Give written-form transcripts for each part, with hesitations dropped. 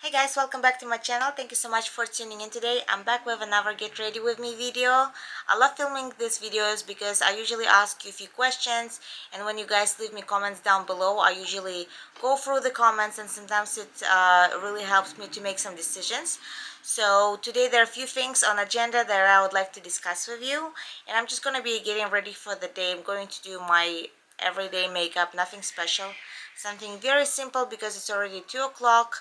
Hey guys, welcome back to my channel. Thank you so much for tuning in today. I'm back with another get ready with me video. I love filming these videos because I usually ask you a few questions, and when you guys leave me comments down below, I usually go through the comments, and sometimes it really helps me to make some decisions. So today there are a few things on agenda that I would like to discuss with you, and I'm just going to be getting ready for the day. I'm going to do my everyday makeup, nothing special, something very simple because it's already 2 o'clock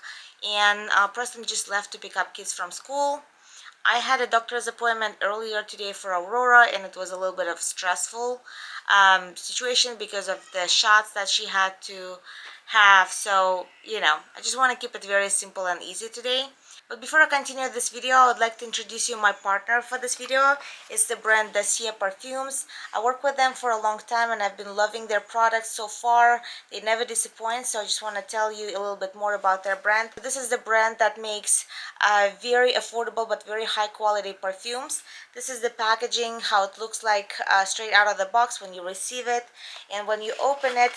and Preston just left to pick up kids from school. I had a doctor's appointment earlier today for Aurora, and it was a little bit of stressful situation because of the shots that she had to have. So, I just want to keep it very simple and easy today. But before I continue this video, I would like to introduce you my partner for this video. It's the brand Dossier Perfumes. I work with them for a long time and I've been loving their products so far. They never disappoint, so I just want to tell you a little bit more about their brand. This is the brand that makes very affordable but very high quality perfumes. This is the packaging, how it looks like straight out of the box when you receive it. And when you open it,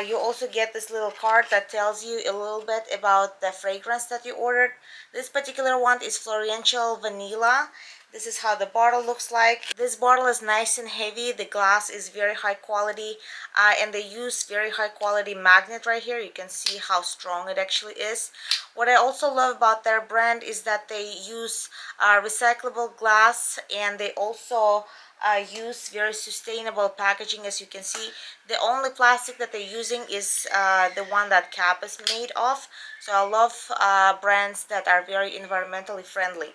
you also get this little card that tells you a little bit about the fragrance that you ordered. This particular one is Florential Vanilla. This is how the bottle looks like. This bottle is nice and heavy. The glass is very high quality, and they use very high quality magnet right here. You can see how strong it actually is. What I also love about their brand is that they use recyclable glass, and they also use very sustainable packaging. As you can see, the only plastic that they're using is the one that cap is made of. So I love brands that are very environmentally friendly.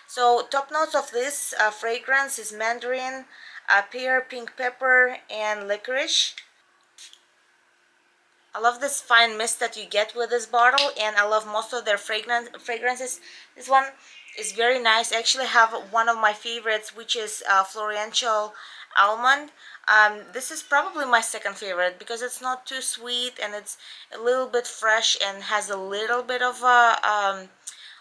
So top notes of this fragrance is mandarin, pear, pink pepper, and licorice. I love this fine mist that you get with this bottle, and I love most of their fragrances. This one is very nice. I actually have one of my favorites, which is Florential Almond. This is probably my second favorite because it's not too sweet and it's a little bit fresh and has a little bit of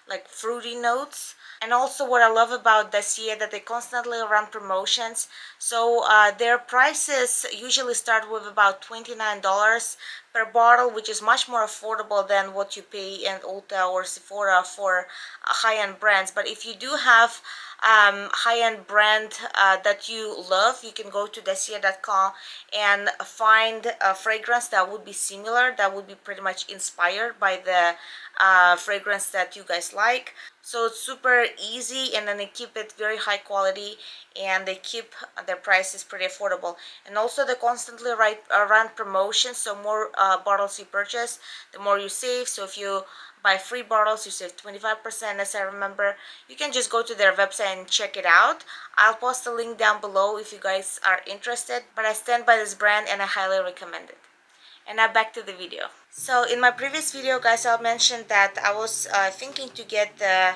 like fruity notes. And also what I love about Dossier, that they constantly run promotions. So their prices usually start with about $29 per bottle, which is much more affordable than what you pay in Ulta or Sephora for high-end brands. But if you do have high-end brand that you love, you can go to Dossier.com and find a fragrance that would be similar, that would be pretty much inspired by the fragrance that you guys like. So it's super easy, and then they keep it very high quality, and they keep their prices pretty affordable. And also they constantly run promotions, so more bottles you purchase, the more you save. So if you buy 3 bottles, you save 25%, as I remember. You can just go to their website and check it out. I'll post a link down below if you guys are interested. But I stand by this brand and I highly recommend it. And now back to the video. So in my previous video, guys, I mentioned that I was thinking to get the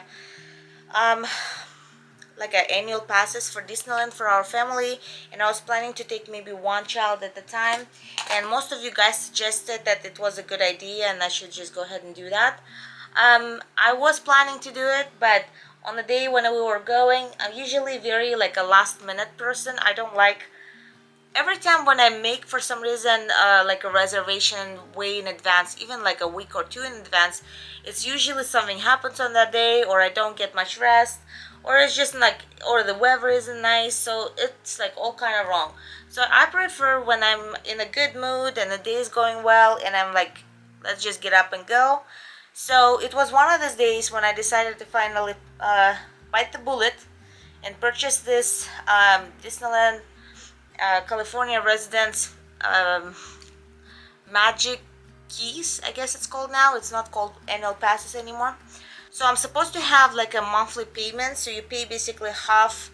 like annual passes for Disneyland for our family, and I was planning to take maybe one child at a time, and most of you guys suggested that it was a good idea and I should just go ahead and do that. I was planning to do it, but on the day when we were going, I'm usually very like a last minute person. I don't like, every time when I make for some reason like a reservation way in advance, even like a week or 2 in advance, it's usually something happens on that day, or I don't get much rest, or it's just like, or the weather isn't nice, so it's like all kind of wrong. So I prefer when I'm in a good mood and the day is going well and I'm like, let's just get up and go. So it was one of those days when I decided to finally bite the bullet and purchase this Disneyland California Residence Magic Keys, I guess it's called now. It's not called annual passes anymore. So I'm supposed to have like a monthly payment, so you pay basically half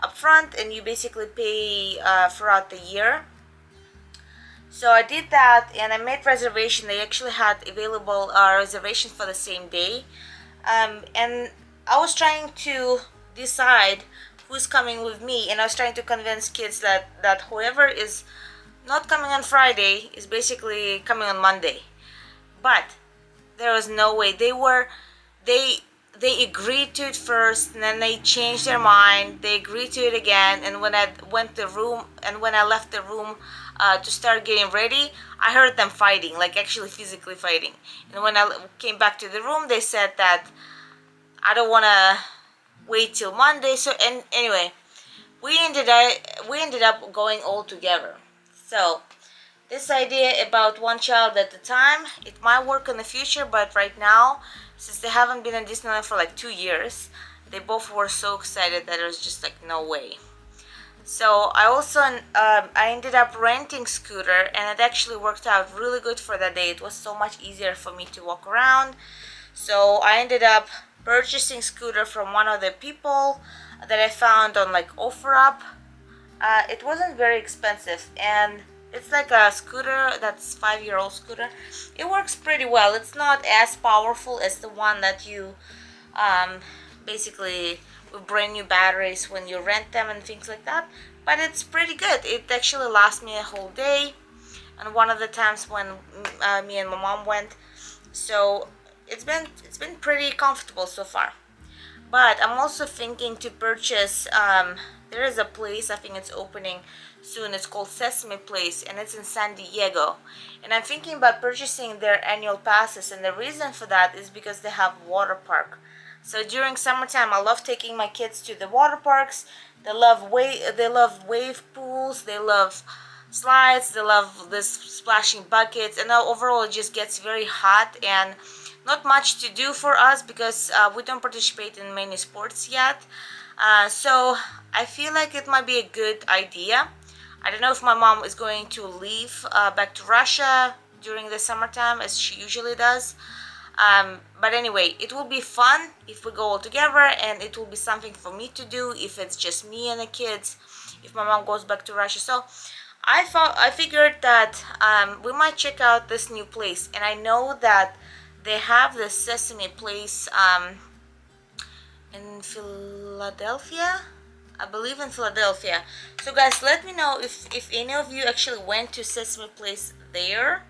up front and you basically pay throughout the year. So I did that and I made reservation. They actually had available reservations for the same day, and I was trying to decide who's coming with me, and I was trying to convince kids that whoever is not coming on Friday is basically coming on Monday. But there was no way. They agreed to it first, and then they changed their mind. They agreed to it again, and when I left the room, to start getting ready, I heard them fighting, like actually physically fighting. And when I came back to the room, they said that I don't want to wait till Monday. So, and anyway, we ended up going all together. So this idea about one child at a time, it might work in the future, but right now, since they haven't been in Disneyland for like 2 years, they both were so excited that it was just like no way. So I also I ended up renting scooter, and it actually worked out really good for that day. It was so much easier for me to walk around. So I ended up purchasing scooter from one of the people that I found on like OfferUp. It wasn't very expensive, and it's like a scooter that's 5-year-old scooter. It works pretty well. It's not as powerful as the one that you basically with brand new batteries when you rent them and things like that, but it's pretty good. It actually lasts me a whole day, and one of the times when me and my mom went, so it's been pretty comfortable so far. But I'm also thinking to purchase, there is a place, I think it's opening soon, it's called Sesame Place, and it's in San Diego. And I'm thinking about purchasing their annual passes, and the reason for that is because they have water park. So during summertime, I love taking my kids to the water parks. They love wave pools, they love slides, they love this splashing buckets, and overall it just gets very hot and not much to do for us because we don't participate in many sports yet. So I feel like it might be a good idea. I don't know if my mom is going to leave back to Russia during the summertime as she usually does. But anyway, it will be fun if we go all together, and it will be something for me to do if it's just me and the kids, if my mom goes back to Russia. So I figured that we might check out this new place, and I know that they have the Sesame Place in Philadelphia. I believe in Philadelphia. So guys, let me know if any of you actually went to Sesame Place there,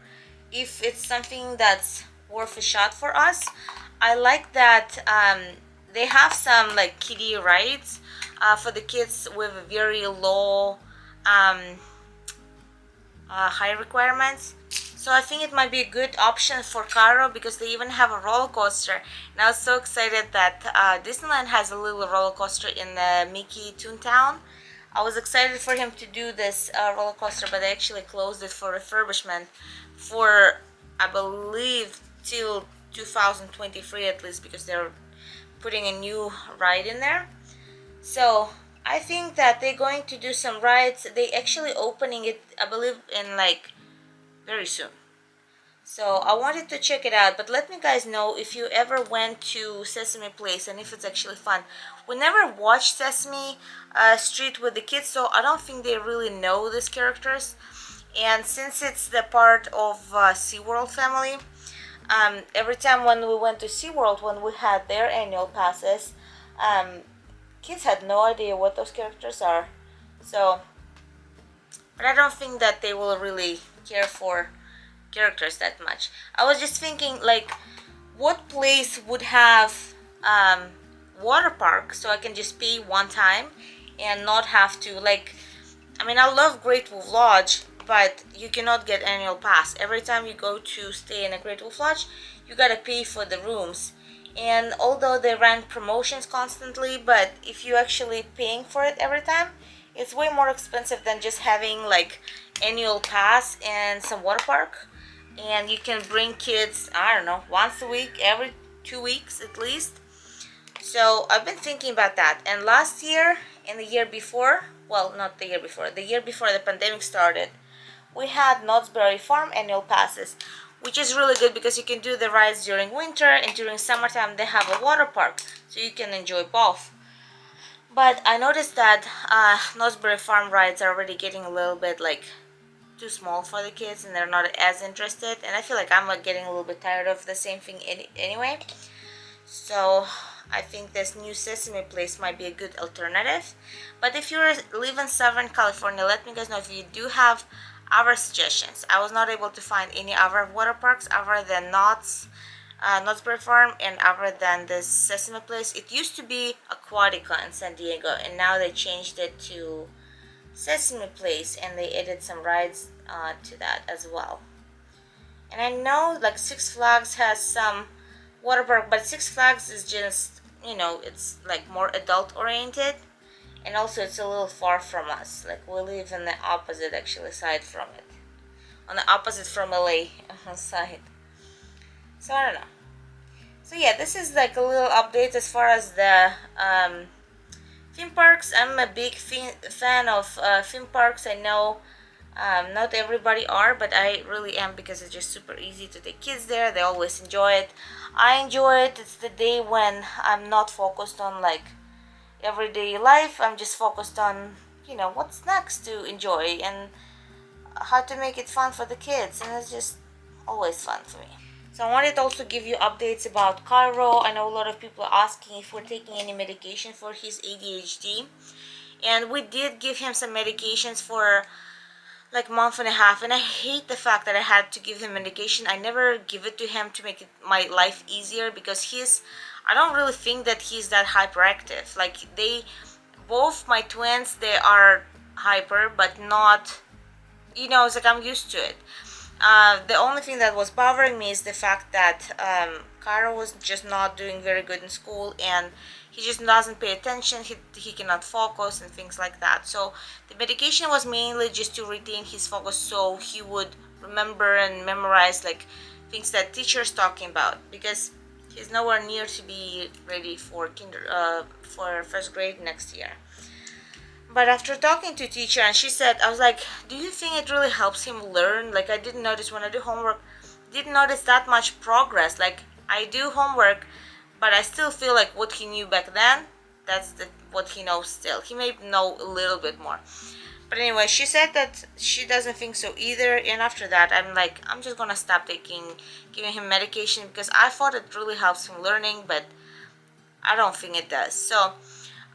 if it's something that's worth a shot for us. I like that they have some like kiddie rides for the kids with very low high requirements. So I think it might be a good option for Cairo because they even have a roller coaster. And I was so excited that Disneyland has a little roller coaster in the Mickey Toontown. I was excited for him to do this roller coaster, but they actually closed it for refurbishment for, I believe, till 2023 at least, because they're putting a new ride in there. So I think that they're going to do some rides. They actually opening it, I believe, in like very soon. So I wanted to check it out, but let me guys know if you ever went to Sesame Place and if it's actually fun. We never watched Sesame Street with the kids, so I don't think they really know these characters. And since it's the part of SeaWorld family, every time when we went to SeaWorld, when we had their annual passes, kids had no idea what those characters are. So, but I don't think that they will really care for characters that much. I was just thinking, like, what place would have water park so I can just pay one time and not have to, like, I mean, I love Great Wolf Lodge, but you cannot get annual pass. Every time you go to stay in a Great Wolf Lodge, you gotta pay for the rooms. And although they run promotions constantly, but if you actually paying for it every time, it's way more expensive than just having like annual pass and some water park. And you can bring kids, I don't know, once a week, every 2 weeks at least. So I've been thinking about that. And last year and the year before, well, not the year before, the year before the pandemic started, we had Knott's Berry Farm annual passes, which is really good because you can do the rides during winter, and during summertime they have a water park, so you can enjoy both. But I noticed that Knott's Berry Farm rides are already getting a little bit like too small for the kids, and they're not as interested, and I feel like I'm getting a little bit tired of the same thing anyway. So I think this new Sesame Place might be a good alternative. But if you live in Southern California, let me guys know if you do have other suggestions. I was not able to find any other water parks other than Knott's Berry Farm and other than this Sesame Place. It used to be Aquatica in San Diego, and now they changed it to Sesame Place, and they added some rides to that as well. And I know like Six Flags has some water park, but Six Flags is just, you know, it's like more adult oriented, and also it's a little far from us. Like we live in the opposite actually side from it, on the opposite from LA side. So I don't know. So yeah, this is like a little update as far as the theme parks. I'm a big fan of theme parks. I know not everybody are, but I really am, because it's just super easy to take kids there. They always enjoy it. I enjoy it. It's the day when I'm not focused on like everyday life. I'm just focused on, you know, what's next to enjoy and how to make it fun for the kids, and it's just always fun for me. So I wanted to also give you updates about Cairo. I know a lot of people are asking if we're taking any medication for his ADHD, and we did give him some medications for like month and a half, and I hate the fact that I had to give him medication. I never give it to him to make my life easier, because I don't really think that he's that hyperactive. Like both my twins, they are hyper, but not, you know, it's like I'm used to it. The only thing that was bothering me is the fact that Cairo was just not doing very good in school, and he just doesn't pay attention. He cannot focus and things like that. So the medication was mainly just to retain his focus, so he would remember and memorize like things that teachers talking about, because he's nowhere near to be ready for for first grade next year. But after talking to teacher, and she said, I was like, do you think it really helps him learn? Like, I didn't notice when I do homework, didn't notice that much progress. Like, I do homework, but I still feel like what he knew back then, that's what he knows still. He may know a little bit more. But anyway, she said that she doesn't think so either. And after that, I'm like, I'm just gonna stop giving him medication, because I thought it really helps him learning, but I don't think it does. So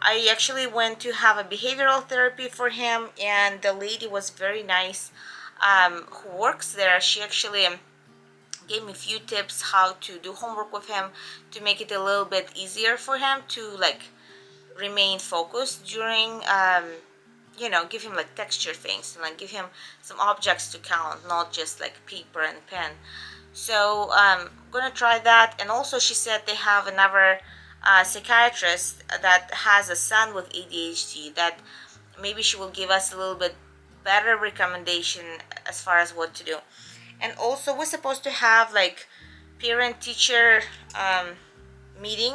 I actually went to have a behavioral therapy for him, and the lady was very nice, who works there. She actually gave me a few tips how to do homework with him to make it a little bit easier for him to like remain focused during, you know, give him like texture things, and like give him some objects to count, not just like paper and pen. So I'm gonna try that. And also she said they have another psychiatrist that has a son with ADHD, that maybe she will give us a little bit better recommendation as far as what to do. And also we're supposed to have like parent teacher meeting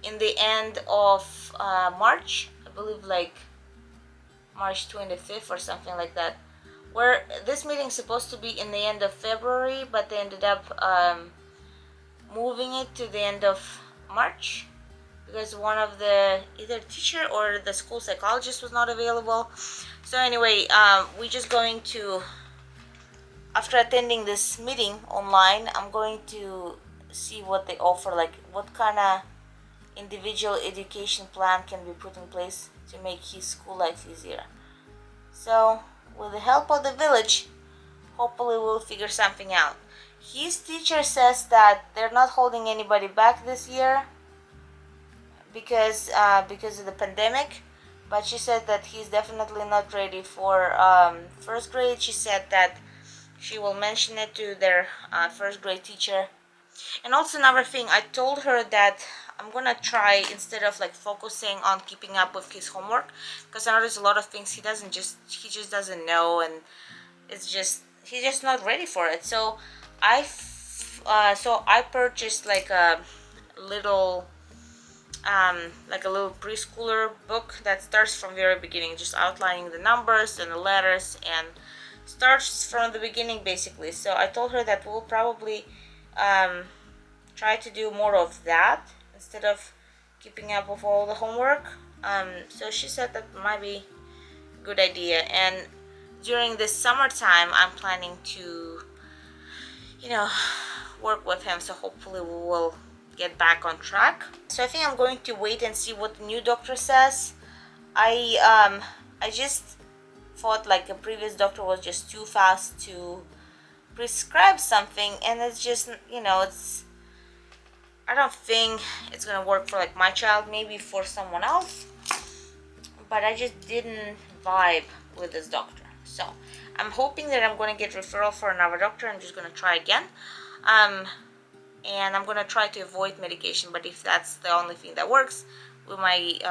in the end of March, I believe, like March 25th or something like that, where this meeting is supposed to be in the end of February, but they ended up moving it to the end of March, because one of the either teacher or the school psychologist was not available. So anyway, we're just going to, after attending this meeting online, I'm going to see what they offer, like what kind of individual education plan can be put in place to make his school life easier. So with the help of the village, hopefully we'll figure something out. His teacher says that they're not holding anybody back this year because of the pandemic, but she said that he's definitely not ready for first grade. She said that she will mention it to their first grade teacher. And also another thing, I told her that I'm gonna try, instead of like focusing on keeping up with his homework, because I know there's a lot of things he just doesn't know, and it's just he's just not ready for it. So I purchased like a little preschooler book that starts from very beginning, just outlining the numbers and the letters, and starts from the beginning basically. So I told her that we'll probably try to do more of that instead of keeping up with all the homework. So she said that might be a good idea. And during this summertime, I'm planning to, work with him. So hopefully we will get back on track. So I think I'm going to wait and see what the new doctor says. I just thought like a previous doctor was just too fast to prescribe something, and it's just, I don't think it's gonna work for like my child, maybe for someone else, but I just didn't vibe with this doctor. So I'm hoping that I'm going to get referral for another doctor. I'm just going to try again. And I'm going to try to avoid medication, but if that's the only thing that works, we might,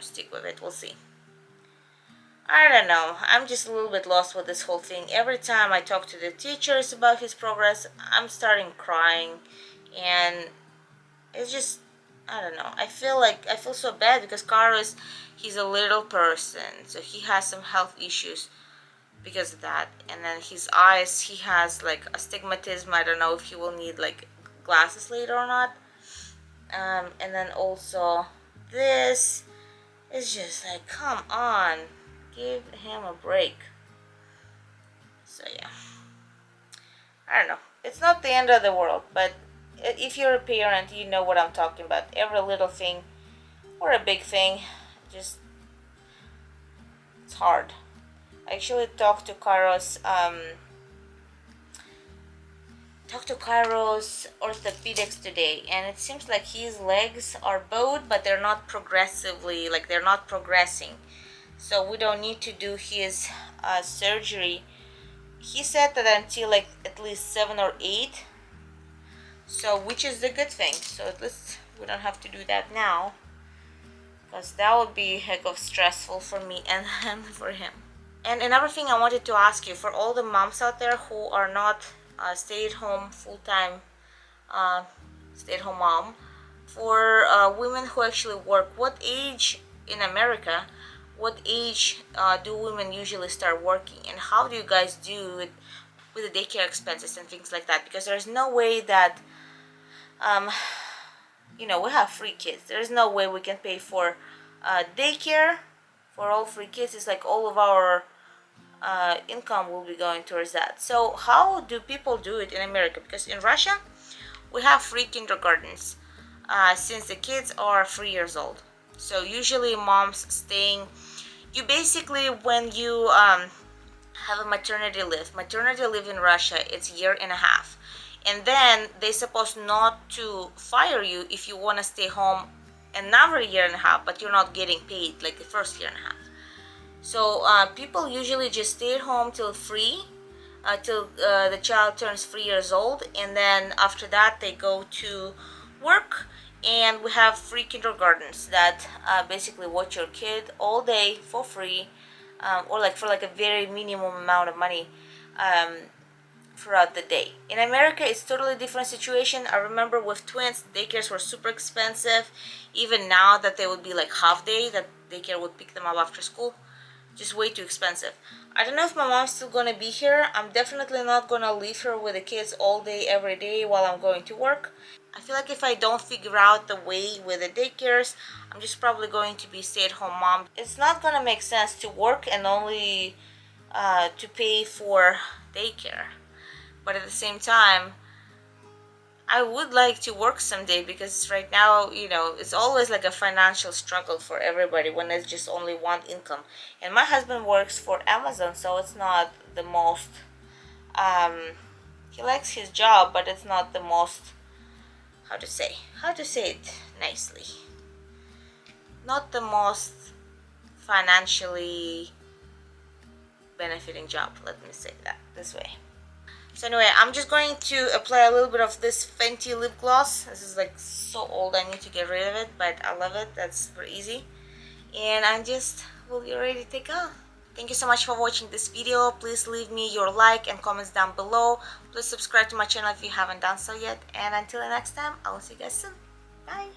stick with it. We'll see. I don't know. I'm just a little bit lost with this whole thing. Every time I talk to the teachers about his progress, I'm starting crying. And it's just, I don't know. I feel so bad because Cairo he's a little person. So he has some health issues because of that. And then his eyes, he has like astigmatism. I don't know if he will need like glasses later or not. And then also this is just like, come on. Give him a break. So yeah, I don't know. It's not the end of the world, but if you're a parent, you know what I'm talking about. Every little thing or a big thing, just it's hard. I actually talked to Cairo's orthopedics today, and it seems like his legs are bowed, but they're not progressing. So we don't need to do his surgery. He said that until like at least 7 or 8. So which is the good thing. So at least we don't have to do that now, because that would be a heck of stressful for me and for him. And another thing I wanted to ask you, for all the moms out there who are not stay-at-home full-time stay-at-home mom, for women who actually work, what age in America, what age do women usually start working, and how do you guys do it with the daycare expenses and things like that? Because there's no way that we have 3 kids. There's no way we can pay for daycare for all 3 kids. It's like all of our income will be going towards that. So how do people do it in America? Because in Russia we have free kindergartens since the kids are 3 years old. So usually moms staying, you basically, when you have a maternity leave in Russia, it's 1.5 years. And then they're supposed not to fire you if you want to stay home another 1.5 years, but you're not getting paid like the first 1.5 years. So people usually just stay at home till the child turns 3 years old, and then after that they go to work. And we have free kindergartens that basically watch your kid all day for free, or like for like a very minimum amount of money throughout the day. In America, it's totally different situation. I remember with twins, daycares were super expensive. Even now that they would be like half day, that daycare would pick them up after school, just way too expensive. I don't know if my mom's still gonna be here. I'm definitely not gonna leave her with the kids all day every day while I'm going to work. I feel like if I don't figure out the way with the daycares, I'm just probably going to be stay-at-home mom. It's not gonna make sense to work and only to pay for daycare. But at the same time, I would like to work someday, because right now, it's always like a financial struggle for everybody when there's just only one income. And my husband works for Amazon, so it's not the most, he likes his job, but it's not the most, how to say it nicely, not the most financially benefiting job, let me say that this way. So anyway, I'm just going to apply a little bit of this Fenty lip gloss. This is like so old, I need to get rid of it, but I love it. That's super easy. And I just will be ready to take off. Thank you so much for watching this video. Please leave me your like and comments down below. Please subscribe to my channel if you haven't done so yet. And until the next time, I will see you guys soon. Bye.